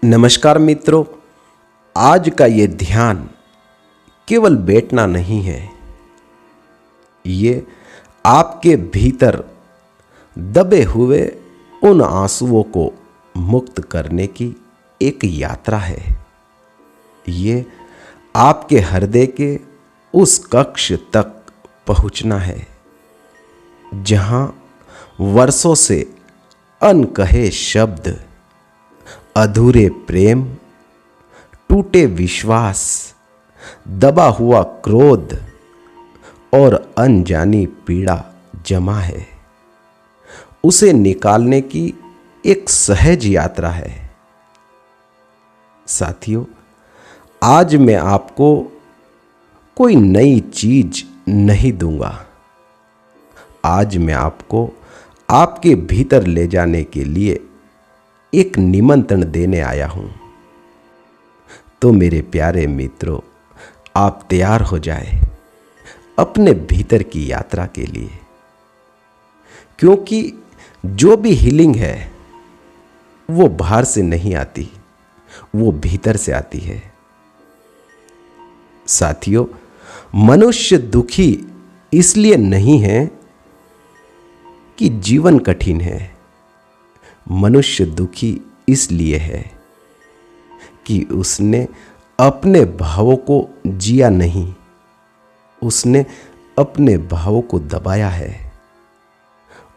नमस्कार मित्रों, आज का ये ध्यान केवल बैठना नहीं है। ये आपके भीतर दबे हुए उन आंसुओं को मुक्त करने की एक यात्रा है। ये आपके हृदय के उस कक्ष तक पहुंचना है जहां वर्षों से अनकहे शब्द, अधूरे प्रेम, टूटे विश्वास, दबा हुआ क्रोध और अनजानी पीड़ा जमा है। उसे निकालने की एक सहज यात्रा है। साथियों, आज मैं आपको कोई नई चीज नहीं दूंगा। आज मैं आपको आपके भीतर ले जाने के लिए एक निमंत्रण देने आया हूं। तो मेरे प्यारे मित्रों, आप तैयार हो जाए अपने भीतर की यात्रा के लिए, क्योंकि जो भी हीलिंग है वो बाहर से नहीं आती, वो भीतर से आती है। साथियों, मनुष्य दुखी इसलिए नहीं है कि जीवन कठिन है। मनुष्य दुखी इसलिए है कि उसने अपने भावों को जिया नहीं, उसने अपने भावों को दबाया है।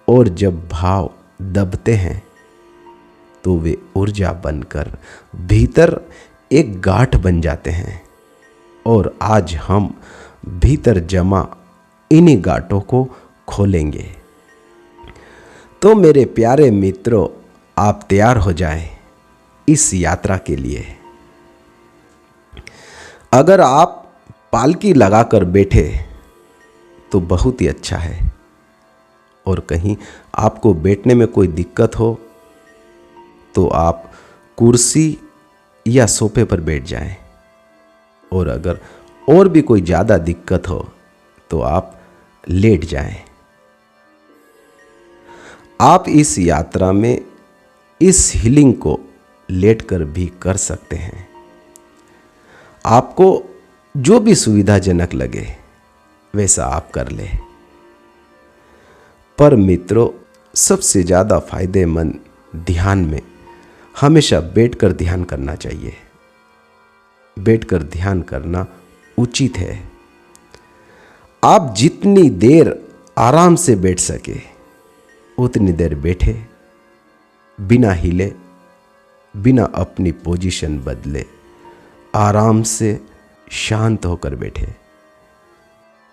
और जब भाव दबते हैं तो वे ऊर्जा बनकर भीतर एक गांठ बन जाते हैं। और आज हम भीतर जमा इन्हीं गांठों को खोलेंगे। तो मेरे प्यारे मित्रों, आप तैयार हो जाएं इस यात्रा के लिए। अगर आप पालकी लगाकर बैठे तो बहुत ही अच्छा है, और कहीं आपको बैठने में कोई दिक्कत हो तो आप कुर्सी या सोफे पर बैठ जाएं। और अगर और भी कोई ज़्यादा दिक्कत हो तो आप लेट जाएं। आप इस यात्रा में इस हीलिंग को लेटकर भी कर सकते हैं। आपको जो भी सुविधाजनक लगे वैसा आप कर ले। पर मित्रों, सबसे ज़्यादा फायदेमंद ध्यान में हमेशा बैठकर ध्यान करना चाहिए। बैठकर ध्यान करना उचित है। आप जितनी देर आराम से बैठ सके उतनी देर बैठे, बिना हिले, बिना अपनी पोजीशन बदले, आराम से शांत होकर बैठे।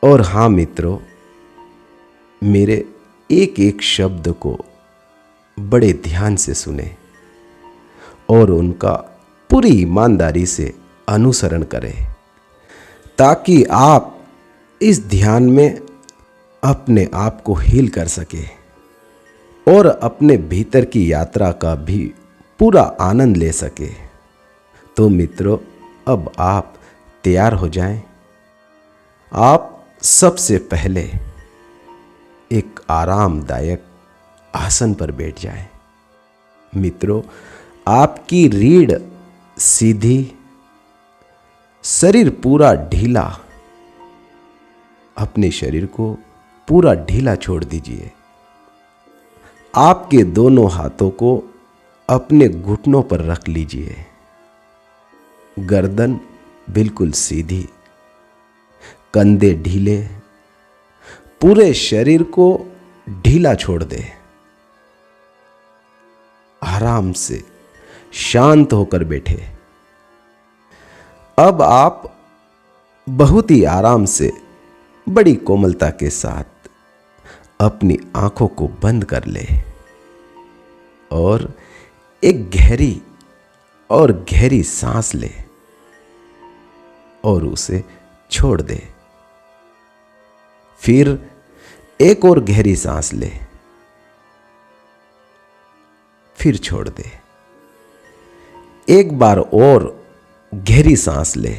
और हाँ मित्रों, मेरे एक एक शब्द को बड़े ध्यान से सुने और उनका पूरी ईमानदारी से अनुसरण करें, ताकि आप इस ध्यान में अपने आप को हील कर सके और अपने भीतर की यात्रा का भी पूरा आनंद ले सके। तो मित्रों, अब आप तैयार हो जाएं। आप सबसे पहले एक आरामदायक आसन पर बैठ जाएं। मित्रों, आपकी रीढ़ सीधी, शरीर पूरा ढीला। अपने शरीर को पूरा ढीला छोड़ दीजिए। आपके दोनों हाथों को अपने घुटनों पर रख लीजिए। गर्दन बिल्कुल सीधी, कंधे ढीले, पूरे शरीर को ढीला छोड़ दे। आराम से शांत होकर बैठे। अब आप बहुत ही आराम से, बड़ी कोमलता के साथ अपनी आंखों को बंद कर ले और एक गहरी सांस ले और उसे छोड़ दे। फिर एक और गहरी सांस ले, फिर छोड़ दे। एक बार और गहरी सांस ले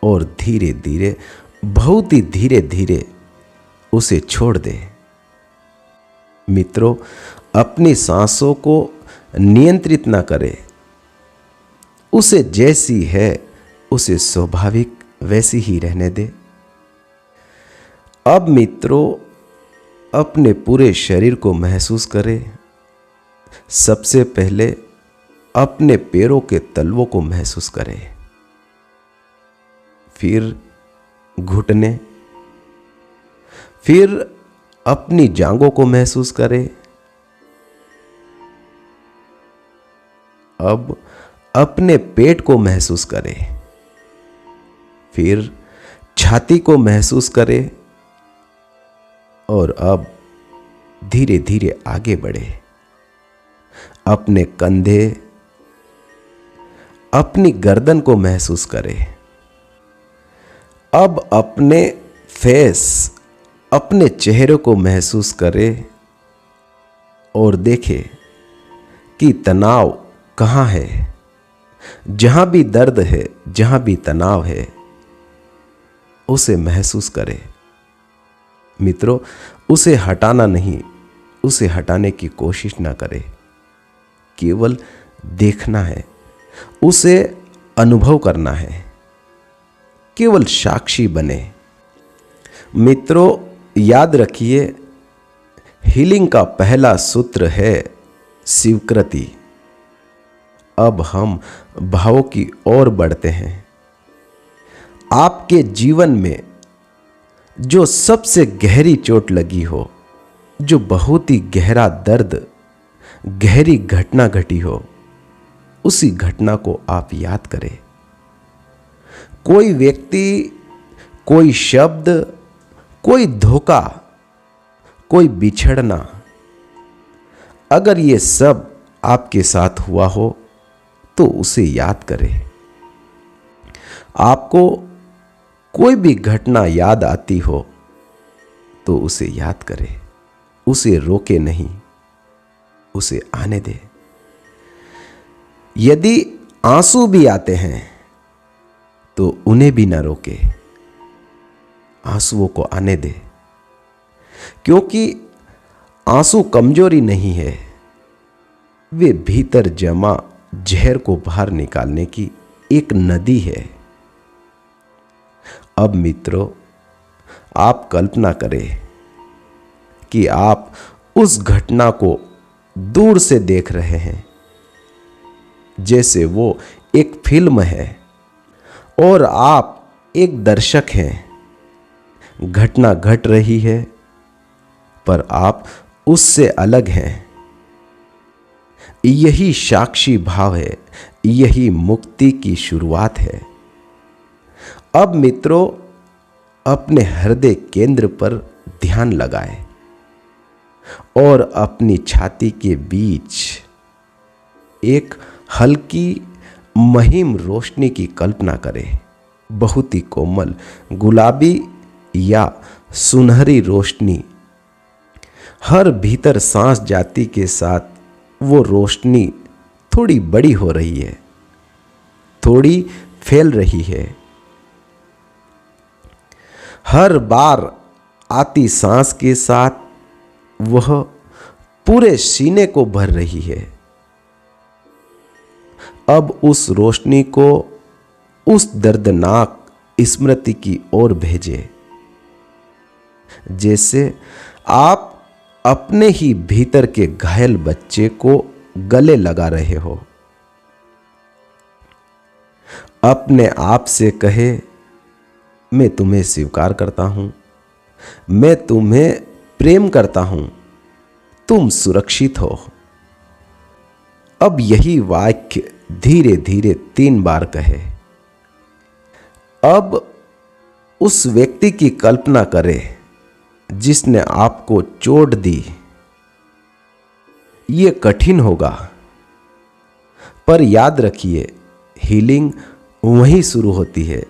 और धीरे धीरे, बहुत ही धीरे धीरे उसे छोड़ दे। मित्रों, अपनी सांसों को नियंत्रित ना करें, उसे जैसी है उसे स्वाभाविक वैसी ही रहने दे। अब मित्रों, अपने पूरे शरीर को महसूस करें। सबसे पहले अपने पैरों के तलवों को महसूस करें, फिर घुटने, फिर अपनी जांघों को महसूस करें। अब अपने पेट को महसूस करें, फिर छाती को महसूस करें और अब धीरे धीरे आगे बढ़े। अपने कंधे, अपनी गर्दन को महसूस करें। अब अपने फेस, अपने चेहरे को महसूस करें और देखें कि तनाव कहाँ है। जहां भी दर्द है, जहां भी तनाव है, उसे महसूस करें। मित्रों, उसे हटाना नहीं, उसे हटाने की कोशिश ना करें, केवल देखना है, उसे अनुभव करना है, केवल साक्षी बने। मित्रों, याद रखिए, हीलिंग का पहला सूत्र है स्वीकृति। अब हम भावों की ओर बढ़ते हैं। आपके जीवन में जो सबसे गहरी चोट लगी हो, जो बहुत ही गहरा दर्द, गहरी घटना घटी हो, उसी घटना को आप याद करें। कोई व्यक्ति, कोई शब्द, कोई धोखा, कोई बिछड़ना, अगर ये सब आपके साथ हुआ हो तो उसे याद करें। आपको कोई भी घटना याद आती हो तो उसे याद करें, उसे रोके नहीं, उसे आने दे। यदि आंसू भी आते हैं तो उन्हें भी ना रोके, आंसुओं को आने दे, क्योंकि आंसू कमजोरी नहीं है, वे भीतर जमा जहर को बाहर निकालने की एक नदी है। अब मित्रों, आप कल्पना करें कि आप उस घटना को दूर से देख रहे हैं, जैसे वो एक फिल्म है और आप एक दर्शक हैं। घटना घट रही है पर आप उससे अलग हैं। यही साक्षी भाव है, यही मुक्ति की शुरुआत है। अब मित्रों, अपने हृदय केंद्र पर ध्यान लगाएं और अपनी छाती के बीच एक हल्की महीम रोशनी की कल्पना करें। बहुत ही कोमल गुलाबी या सुनहरी रोशनी। हर भीतर सांस जाती के साथ वो रोशनी थोड़ी बड़ी हो रही है, थोड़ी फैल रही है। हर बार आती सांस के साथ वह पूरे सीने को भर रही है। अब उस रोशनी को उस दर्दनाक स्मृति की ओर भेजे, जैसे आप अपने ही भीतर के घायल बच्चे को गले लगा रहे हो। अपने आप से कहे, मैं तुम्हें स्वीकार करता हूं, मैं तुम्हें प्रेम करता हूं, तुम सुरक्षित हो। अब यही वाक्य धीरे धीरे 3 बार कहे। अब उस व्यक्ति की कल्पना करें जिसने आपको चोट दी। ये कठिन होगा, पर याद रखिए, हीलिंग वहीं शुरू होती है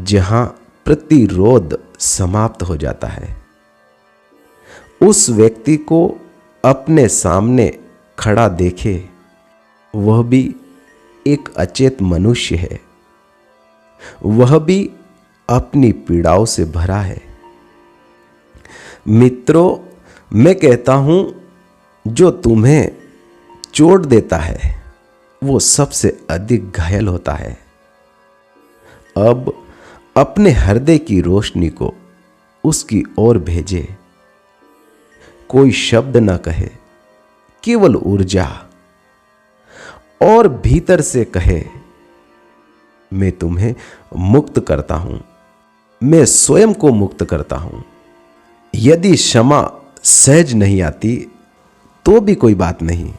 जहां प्रतिरोध समाप्त हो जाता है। उस व्यक्ति को अपने सामने खड़ा देखे, वह भी एक अचेत मनुष्य है, वह भी अपनी पीड़ाओं से भरा है। मित्रों, मैं कहता हूं, जो तुम्हें चोट देता है वो सबसे अधिक घायल होता है। अब अपने हृदय की रोशनी को उसकी ओर भेजे। कोई शब्द न कहे, केवल ऊर्जा, और भीतर से कहे, मैं तुम्हें मुक्त करता हूं, मैं स्वयं को मुक्त करता हूं। यदि क्षमा सहज नहीं आती तो भी कोई बात नहीं,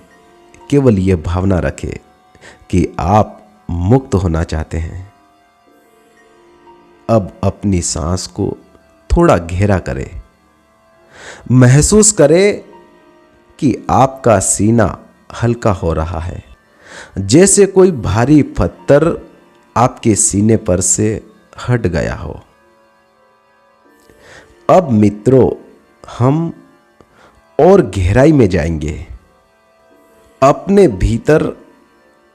केवल यह भावना रखे कि आप मुक्त होना चाहते हैं। अब अपनी सांस को थोड़ा गहरा करें। महसूस करें कि आपका सीना हल्का हो रहा है, जैसे कोई भारी पत्थर आपके सीने पर से हट गया हो। अब मित्रों, हम और गहराई में जाएंगे। अपने भीतर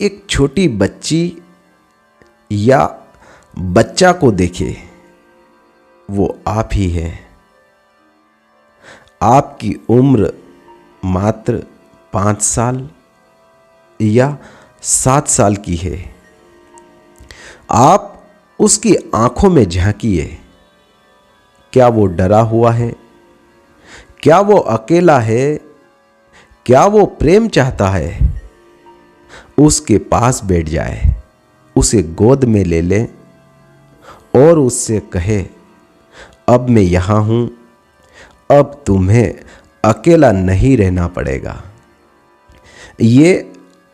एक छोटी बच्ची या बच्चा को देखें। वो आप ही है। आपकी उम्र मात्र 5 साल या 7 साल की है। आप उसकी आंखों में झांकिए। क्या वो डरा हुआ है? क्या वो अकेला है? क्या वो प्रेम चाहता है? उसके पास बैठ जाए, उसे गोद में ले ले और उससे कहे, अब मैं यहां हूं, अब तुम्हें अकेला नहीं रहना पड़ेगा। ये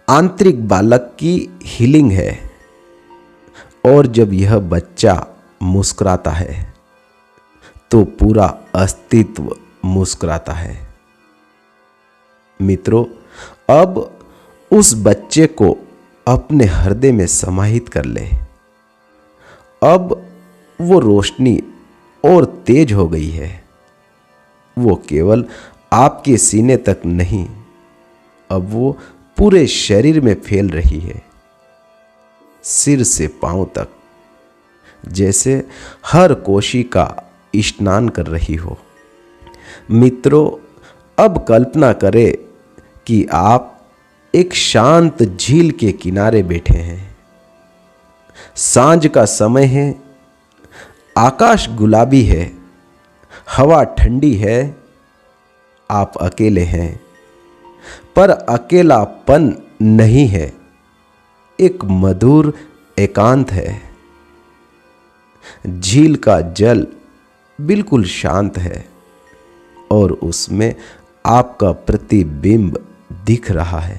आंतरिक बालक की हीलिंग है। और जब यह बच्चा मुस्कुराता है तो पूरा अस्तित्व मुस्कुराता है। मित्रों, अब उस बच्चे को अपने हृदय में समाहित कर ले। अब वो रोशनी और तेज हो गई है। वो केवल आपके सीने तक नहीं, अब वो पूरे शरीर में फैल रही है, सिर से पांव तक, जैसे हर कोशिका स्नान कर रही हो। मित्रों, अब कल्पना करें कि आप एक शांत झील के किनारे बैठे हैं। सांझ का समय है, आकाश गुलाबी है, हवा ठंडी है, आप अकेले हैं, पर अकेलापन नहीं है, एक मधुर एकांत है। झील का जल बिल्कुल शांत है और उसमें आपका प्रतिबिंब दिख रहा है।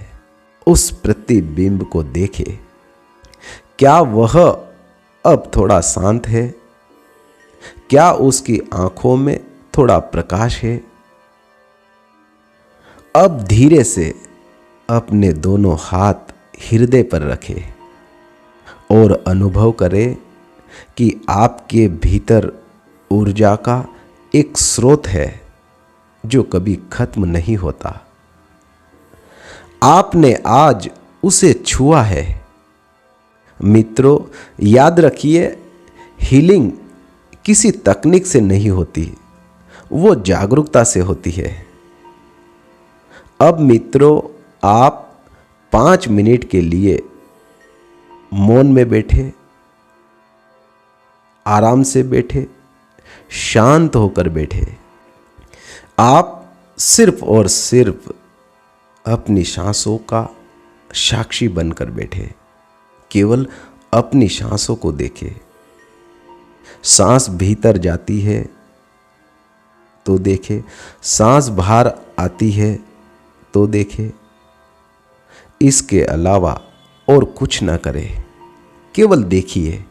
उस प्रतिबिंब को देखें। क्या वह अब थोड़ा शांत है? क्या उसकी आंखों में थोड़ा प्रकाश है? अब धीरे से अपने दोनों हाथ हृदय पर रखें और अनुभव करें कि आपके भीतर ऊर्जा का एक स्रोत है जो कभी खत्म नहीं होता। आपने आज उसे छुआ है। मित्रों, याद रखिए, हीलिंग किसी तकनीक से नहीं होती, वो जागरूकता से होती है। अब मित्रों, आप 5 मिनट के लिए मौन में बैठे, आराम से बैठे, शांत होकर बैठे। आप सिर्फ और सिर्फ अपनी सांसों का साक्षी बनकर बैठे। केवल अपनी सांसों को देखें। सांस भीतर जाती है तो देखें, सांस बाहर आती है तो देखें। इसके अलावा और कुछ ना करें, केवल देखिए।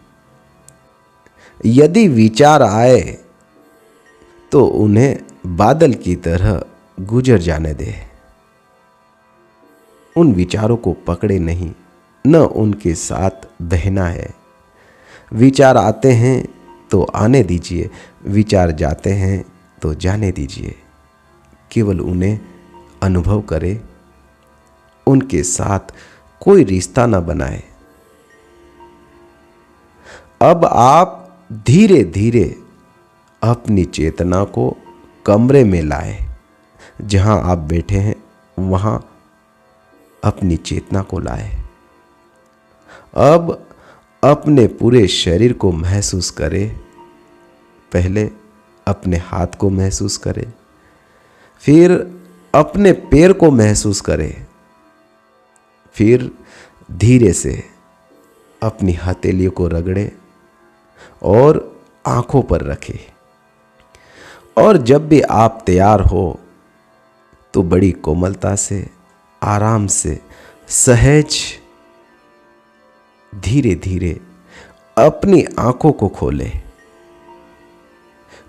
यदि विचार आए तो उन्हें बादल की तरह गुजर जाने दे। उन विचारों को पकड़े नहीं, न उनके साथ बहना है। विचार आते हैं तो आने दीजिए, विचार जाते हैं तो जाने दीजिए। केवल उन्हें अनुभव करें, उनके साथ कोई रिश्ता न बनाए। अब आप धीरे धीरे अपनी चेतना को कमरे में लाए। जहां आप बैठे हैं वहां अपनी चेतना को लाए। अब अपने पूरे शरीर को महसूस करें। पहले अपने हाथ को महसूस करें, फिर अपने पैर को महसूस करें, फिर धीरे से अपनी हथेलियों को रगड़े और आंखों पर रखें। और जब भी आप तैयार हो तो बड़ी कोमलता से, आराम से, सहज, धीरे धीरे अपनी आंखों को खोलें।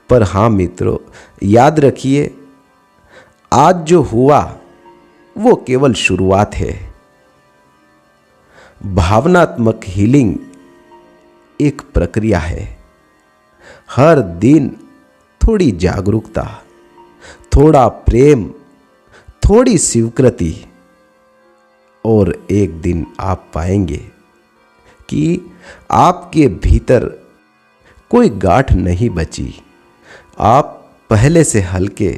पर हाँ मित्रों, याद रखिए, आज जो हुआ वो केवल शुरुआत है। भावनात्मक हीलिंग एक प्रक्रिया है। हर दिन थोड़ी जागरूकता, थोड़ा प्रेम, थोड़ी स्वीकृति, और एक दिन आप पाएंगे कि आपके भीतर कोई गांठ नहीं बची। आप पहले से हल्के,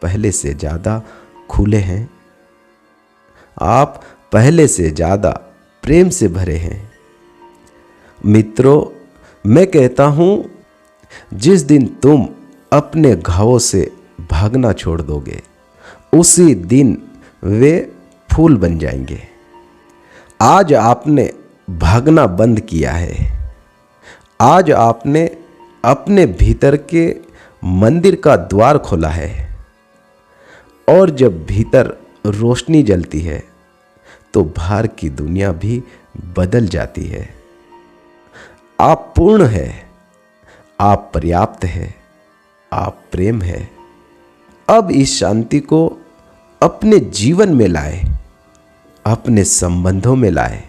पहले से ज़्यादा खुले हैं। आप पहले से ज़्यादा प्रेम से भरे हैं। मित्रों, मैं कहता हूँ, जिस दिन तुम अपने घावों से भागना छोड़ दोगे, उसी दिन वे फूल बन जाएंगे। आज आपने भागना बंद किया है। आज आपने अपने भीतर के मंदिर का द्वार खोला है। और जब भीतर रोशनी जलती है तो बाहर की दुनिया भी बदल जाती है। आप पूर्ण है, आप पर्याप्त है, आप प्रेम है। अब इस शांति को अपने जीवन में लाए, अपने संबंधों में लाए,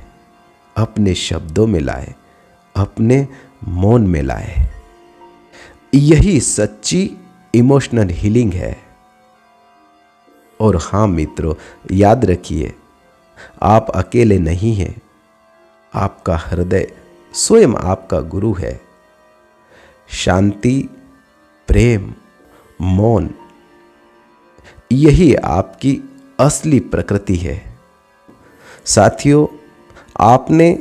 अपने शब्दों में लाए, अपने मौन में लाए। यही सच्ची इमोशनल हीलिंग है। और हाँ मित्रों, याद रखिए, आप अकेले नहीं हैं। आपका हृदय स्वयं आपका गुरु है। शांति, प्रेम, मौन, यही आपकी असली प्रकृति है। साथियों, आपने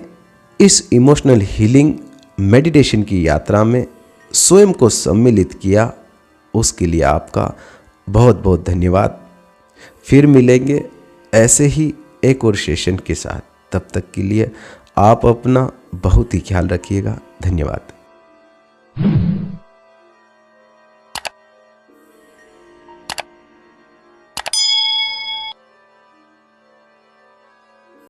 इस इमोशनल हीलिंग मेडिटेशन की यात्रा में स्वयं को सम्मिलित किया, उसके लिए आपका बहुत बहुत धन्यवाद। फिर मिलेंगे ऐसे ही एक और सेशन के साथ। तब तक के लिए आप अपना बहुत ही ख्याल रखिएगा। धन्यवाद।